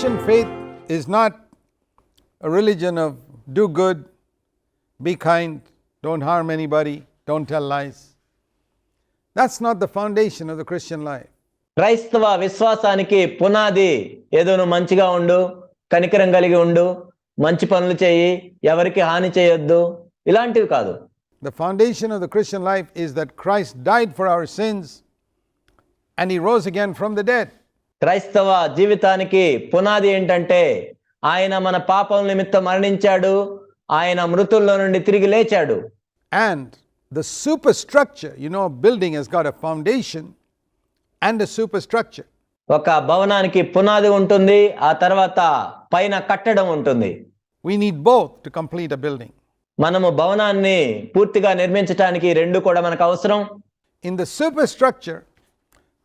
Christian faith is not a religion of do good, be kind, don't harm anybody, don't tell lies. That's not the foundation of the Christian life. క్రైస్తవ విశ్వాసానికి పునాది ఏదో నువ్వు మంచిగా ఉండు, కనికరం కలిగి ఉండు, మంచి పనులు చేయి, ఎవరికి హాని చేయొద్దు, ఇలాంటివి కాదు. The foundation of the Christian life is that Christ died for our sins and he rose again from the dead. క్రైస్తవ జీవితానికి పునాది ఏంటంటే ఆయన మన పాపం నిమిత్తం మరణించాడు, ఆయన మృతుల్లో నుండి తిరిగి లేచాడు. And the superstructure, building has got a foundation and a superstructure. ఒక భవనానికి పునాది ఉంటుంది, ఆ తర్వాత పైన కట్టడం ఉంటుంది. We need both to complete a building. మనము భవనాన్ని పూర్తిగా నిర్మించడానికి రెండు కూడా మనకు అవసరం. In the superstructure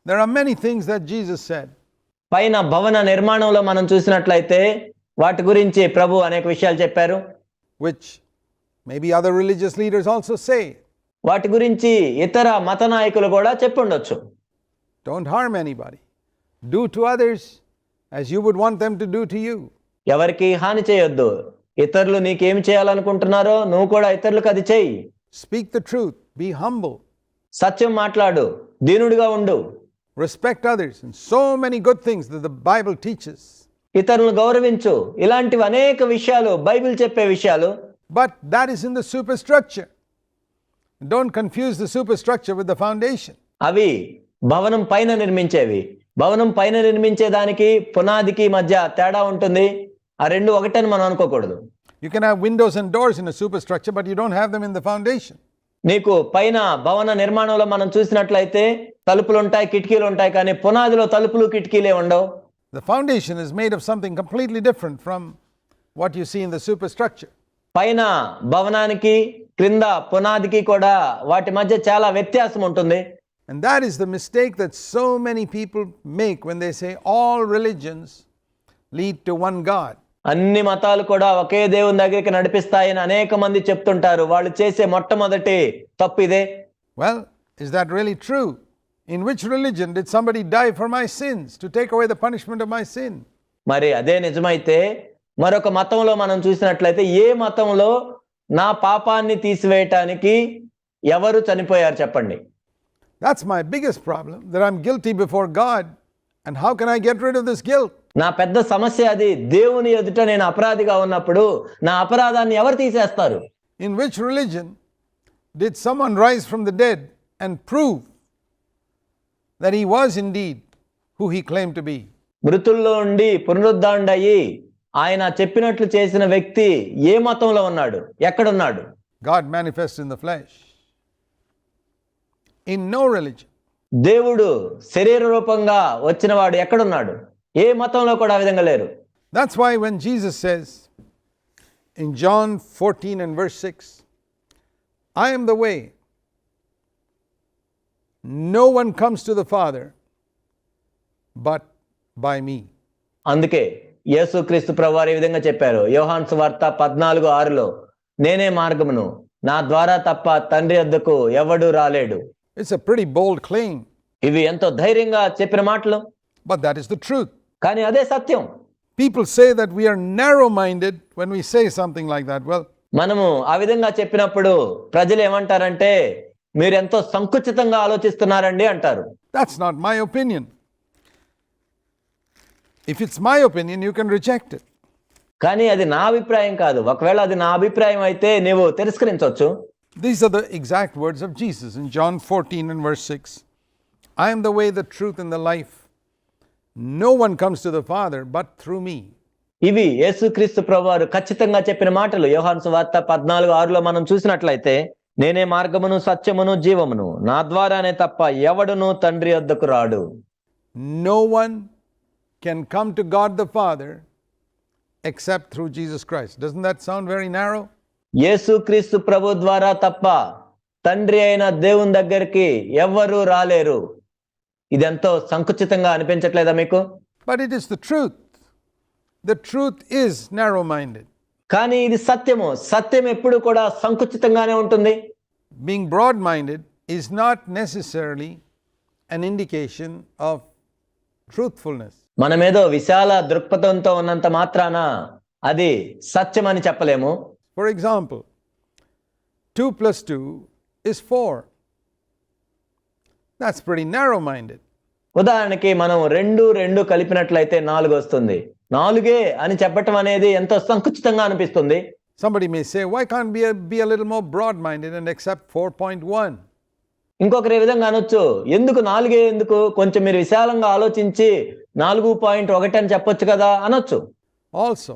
there are many things that Jesus said. పైన భవన నిర్మాణంలో మనం చూసినట్లయితే వాటి గురించి ప్రభు అనేక విషయాలు చెప్పారు, which maybe other religious leaders also say. వాటి గురించి ఇతర మత నాయకులు కూడా చెప్పుండొచ్చు. Don't harm anybody. Do to others as you would want them to do to you. ఎవరికి హాని చేయొద్దు, ఇతరులు నీకేమి చేయాలనుకుంటున్నారో నువ్వు కూడా ఇతరులకు అది చేయి. Speak the truth, be humble. సత్యం మాట్లాడు, దీనుడిగా ఉండు. Respect others, and so many good things that the Bible teaches. ఇతరులను గౌరవించు, ఇలాంటివి అనేక విషయాలు బైబిల్ చెప్పే విషయాలు. But that is in the superstructure. Don't confuse the superstructure with the foundation. అవి భవనం పైన నిర్మించేవి. భవనం పైన నిర్మించే దానికి పునాదికి మధ్య తేడా ఉంటుంది. ఆ రెండు ఒకటని మనం అనుకోకూడదు. You can have windows and doors in a superstructure, but you don't have them in the foundation. నీకు పైన భవన నిర్మాణంలో మనం చూసినట్లయితే తలుపులు ఉంటాయి, కిటికీలు ఉంటాయి, కానీ పునాదిలో తలుపులు కిటికీలే ఉండవు. The foundation is made of something completely different from what you see in the superstructure. పైన భవనానికి క్రింద పునాదికి కూడా వాటి మధ్య చాలా వ్యత్యాసం ఉంటుంది. And that is the mistake that so many people make when they say all religions lead to one God. అన్ని మతాలు కూడా ఒకే దేవుని దగ్గరికి నడిపిస్తాయని అనేక మంది చెప్తుంటారు. వాళ్ళు చేసే మొట్టమొదటి తప్పు ఇదే. Well, is that really true? In which religion did somebody die for my sins to take away the punishment of my sin? మరి అదే నిజమైతే మరొక మతంలో మనం చూసినట్లయితే ఏ మతంలో నా పాపాన్ని తీసివేయటానికి ఎవరు చనిపోయారు చెప్పండి? That's my biggest problem, that I'm guilty before God, and how can I get rid of this guilt? నా పెద్ద సమస్య అది. దేవుని ఎదుట నేను అపరాధిగా ఉన్నప్పుడు నా అపరాధాన్ని ఎవరు తీసేస్తారు? In which religion did someone rise from the dead and prove that he was indeed who he claimed to be? మృతుల్లో ఉండి పునరుద్ధారుడయి ఆయన చెప్పినట్లు చేసిన వ్యక్తి ఏ మతంలో ఉన్నాడు, ఎక్కడున్నాడు? God manifest in the flesh. In no religion. దేవుడు శరీర రూపంగా వచ్చినవాడు ఎక్కడున్నాడు? ఏ మతంలో కూడా ఆ విధంగా లేరు. That's why when Jesus says in John 14 and verse 6, I am the way. No one comes to the Father but by me. అందుకే యేసుక్రీస్తు ప్రభువారు ఈ విధంగా చెప్పారు యోహాను సువార్త 14:6లో, నేనే మార్గమును, నా ద్వారా తప్ప తండ్రి వద్దకు ఎవడు రాలేడు. It's a pretty bold claim. ఇవి ఎంతో ధైర్యంగా చెప్పిన మాటలు. But that is the truth. కానీ అదే సత్యం. People say that we are narrow-minded when we say something like that. Well, మనము ఆ విధంగా చెప్పినప్పుడు ప్రజలు ఏమంటారంటే మీరు ఎంతో సంకుచితంగా ఆలోచిస్తున్నారండి అంటారు. that's not my opinion. If it's my opinion, you can reject it. కానీ అది నా అభిప్రాయం కాదు. ఒకవేళ అది నా అభిప్రాయం అయితే నీవు తిరస్కరించవచ్చు. These are the exact words of Jesus in John 14 and verse 6. I am the way, the truth, and the life. No one comes to the Father but through me. ఇవి యేసుక్రీస్తు ప్రభువారు ఖచ్చితంగా చెప్పిన మాటలు. యోహాను సువార్త 14:6లో మనం చూసినట్లయితే, నేనే మార్గమును, సత్యమును, జీవమును, నా ద్వారానే తప్ప ఎవడును తండ్రి వద్దకు రాడు. No one can come to God the Father except through Jesus Christ. Doesn't that sound very narrow? యేసుక్రీస్తు ప్రభు ద్వారా తప్ప తండ్రి అయిన దేవుని దగ్గరికి ఎవ్వరూ రాలేరు. ఇదెంతో సంకుచితంగా అనిపించట్లేదా మీకు? But it is the truth. The truth is narrow-minded. కానీ ఇది సత్యము. సత్యం ఎప్పుడు కూడా సంకుచితంగానే ఉంటుంది. Being broad-minded is not necessarily an indication of truthfulness. మనమేదో విశాల దృక్పథంతో ఉన్నంత మాత్రాన అది సత్యమని చెప్పలేము. For example, 2 plus 2 is 4. That's pretty narrow-minded. ఉదాహరణకి మనం 2 కలిపినట్లయితే 4 వస్తుంది. 4 అని చెప్పటం అనేది ఎంతో సంకుచితంగా అనిపిస్తుంది. Somebody may say, why can't we be a little more broad-minded and accept 4.1? ఇంకొకరు ఈ విధంగా అనొచ్చు, ఎందుకు 4 ఎందుకు, కొంచెం మీరు విశాలంగా ఆలోచించి 4.1 అని చెప్పొచ్చు కదా అనొచ్చు. Also,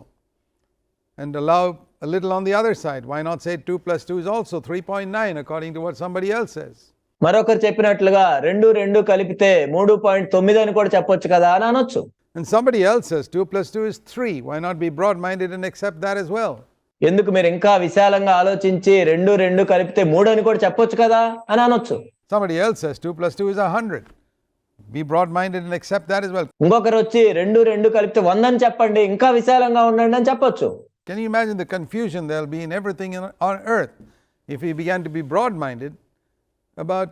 and allow a little on the other side. Why not say 2 plus 2 is also 3.9 according to what somebody else says? మరొకరు చెప్పినట్లుగా 2 కలిపితే 3.9 అని కూడా చెప్పొచ్చు కదా అని అనొచ్చు. And somebody else says 2 plus 2 is 3. Why not be broad-minded and accept that as well? ఎందుకు మీరు ఇంకా విశాలంగా ఆలోచించి 2 కలిపితే 3 అని కూడా చెప్పొచ్చు కదా అని అనొచ్చు. Somebody else says 2 plus 2 is 100. Be broad-minded and accept that as well. ఇంకొకరు వచ్చి 2 కలిపితే 100 అని చెప్పండి, ఇంకా విశాలంగా ఉండండి అని చెప్పొచ్చు. Can you imagine the confusion there'll be in everything on earth if we began to be broad-minded about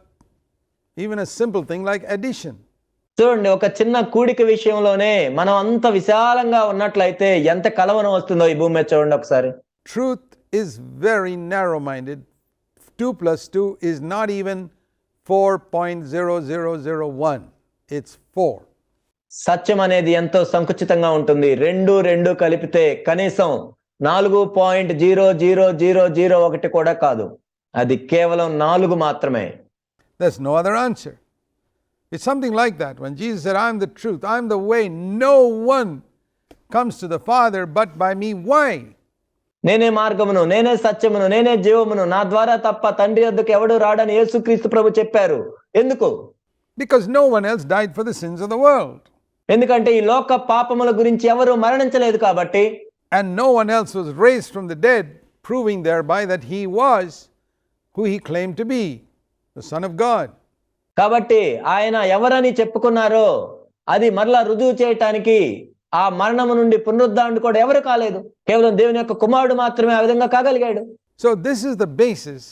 even a simple thing like addition? చూడండి, ఒక చిన్న కూడిక విషయంలోనే మనం అంత విశాలంగా ఉన్నట్లయితే ఎంత కలవరం వస్తుందో ఈ భూమి మీద చూడండి ఒకసారి. Truth is very narrow-minded. 2 plus 2 is not even 4.0001. It's 4. సత్యం అనేది ఎంతో సంకుచితంగా ఉంటుంది. 2 కలిపితే కనీసం 4.00001 కూడా కాదు, అది కేవలం 4 మాత్రమే. There's no other answer. It's something like that. When Jesus said, I am the truth, I am the way, no one comes to the Father but by me. Why? నేనే మార్గమును, నేనే సత్యమును, నేనే జీవమును, నా ద్వారా తప్ప తండ్రి వద్దకు ఎవడు రాడని యేసుక్రీస్తు ప్రభు చెప్పారు. ఎందుకు? Because no one else died for the sins of the world. ఎందుకంటే ఈ లోక పాపముల గురించి ఎవరు మరణించలేదు కాబట్టి. And no one else was raised from the dead, proving thereby that he was who he claimed to be, the Son of God. కాబట్టి ఆయన ఎవరని చెప్పుకున్నారో అది మరలా రుజువు చేయటానికి ఆ మరణము నుండి పునరుద్ధరణ కూడా ఎవరు కాలేదు, కేవలం దేవుని యొక్క కుమారుడు మాత్రమే ఆ విధంగా కాగలిగాడు. So this is the basis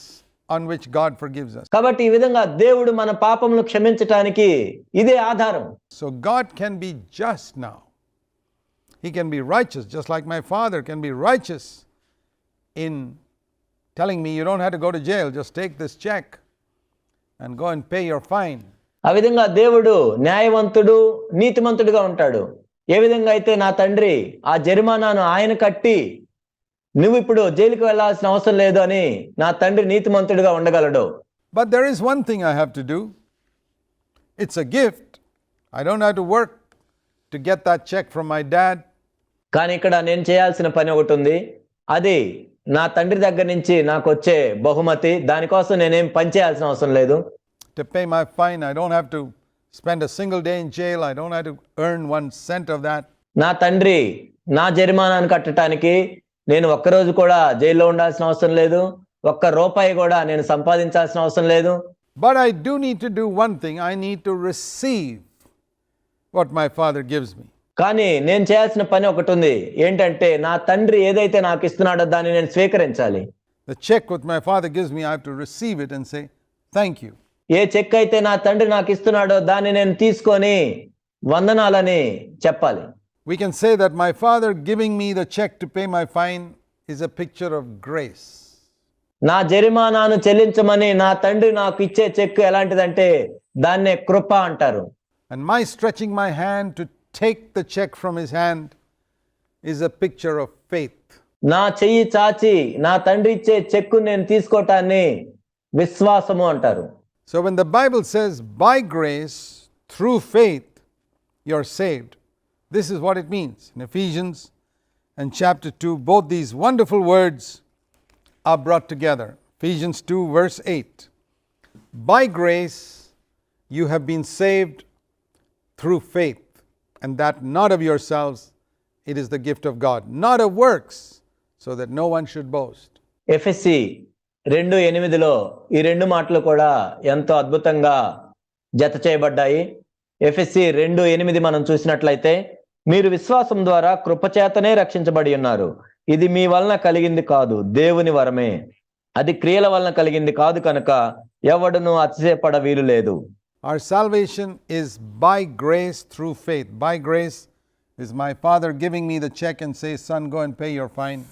on which God forgives us. కాబట్టి ఈ విధంగా దేవుడు మన పాపములను క్షమించటానికి ఇదే ఆధారం. So God can be just now. He can be righteous, just like my Father can be righteous in telling me you don't have to go to jail, just take this check and go and pay your fine. ఆ విధంగా దేవుడు న్యాయవంతుడు, నీతిమంతుడుగా ఉంటాడు. ఏ విధంగా అయితే నా తండ్రి ఆ జరిమానాను ఆయన కట్టి నువ్వు ఇప్పుడు జైలుకి వెళ్ళాల్సిన అవసరం లేదు అని నా తండ్రి నీతిమంతుడిగా ఉండగలడు. But there is one thing I have to do. It's a gift. I don't have to work to get that check from my dad. కానీ ఇక్కడ నేను చేయాల్సిన పని ఒకటి ఉంది. అది నా తండ్రి దగ్గర నుంచి నాకు వచ్చే బహుమతి. దానికోసం నేనేం పని చేయాల్సిన అవసరం లేదు. To pay my fine, I don't have to spend a single day in jail. I don't have to earn 1 cent of that. నా తండ్రి నా జరిమానాను కట్టడానికి నేను ఒక్కరోజు కూడా జైల్లో ఉండాల్సిన అవసరం లేదు, ₹1 కూడా నేను సంపాదించాల్సిన అవసరం లేదు. But I do need to do one thing. I need to receive what my Father gives me. కానీ నేను చేయాల్సిన పని ఒకటి ఉంది. ఏంటంటే నా తండ్రి ఏదైతే నాకు ఇస్తున్నాడో దాన్ని నేను స్వీకరించాలి. The check what my Father gives me, I have to receive it and say, thank you. ఏ చెక్ అయితే నా తండ్రి నాకు ఇస్తున్నాడో దాన్ని నేను తీసుకొని వందనాలని చెప్పాలి. We can say that my Father giving me the check to pay my fine is a picture of grace. నా జరిమానాను చెల్లించమని నా తండ్రి నాకు ఇచ్చే చెక్ ఎలాంటిదంటే దాన్నే కృప అంటారు. And my stretching my hand to take the check from his hand is a picture of faith. నా చెయ్యి చాచి నా తండ్రి ఇచ్చే చెక్కు నేను తీసుకోవటాన్ని విశ్వాసము అంటారు. So when the Bible says by grace through faith you're saved, this is what it means. In Ephesians and chapter 2, both these wonderful words are brought together. Ephesians 2 verse 8. By grace you have been saved through faith, and that not of yourselves, it is the gift of God, not of works, so that no one should boast. ఎఫెసీ 2:8లో ఈ రెండు మాటలు కూడా ఎంతో అద్భుతంగా జత చేయబడ్డాయి. ఎఫెసీ 2:8 మనం చూసినట్లయితే, మీరు విశ్వాసం ద్వారా కృపచేతనే రక్షించబడి ఉన్నారు, ఇది మీ వలన కలిగింది కాదు, దేవుని వరమే, అది క్రియల వలన కలిగింది కాదు కనుక ఎవడును అతిశయపడ వీలు లేదు. Our salvation is by grace through faith. By grace is my father giving me the check and says, son, go and pay your fine.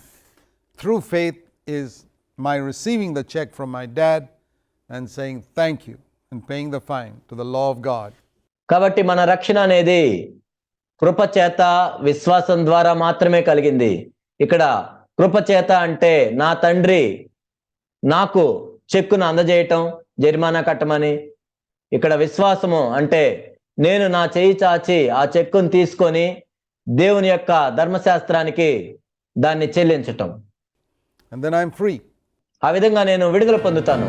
Through faith is my receiving the check from my dad and saying thank you and paying the fine to the law of God. కాబట్టి మన రక్షణ అనేది కృపచేత విశ్వాసం ద్వారా మాత్రమే కలిగింది. ఇక్కడ కృపచేత అంటే నా తండ్రి నాకు చెక్కును అందజేయటం, జరిమానా కట్టమని. ఇక్కడ విశ్వాసము అంటే నేను నా చేయి చాచి ఆ చెక్కును తీసుకొని దేవుని యొక్క ధర్మశాస్త్రానికి దాన్ని చెల్లించటం. And then I'm free. ఆ విధంగా నేను విడుదల పొందుతాను.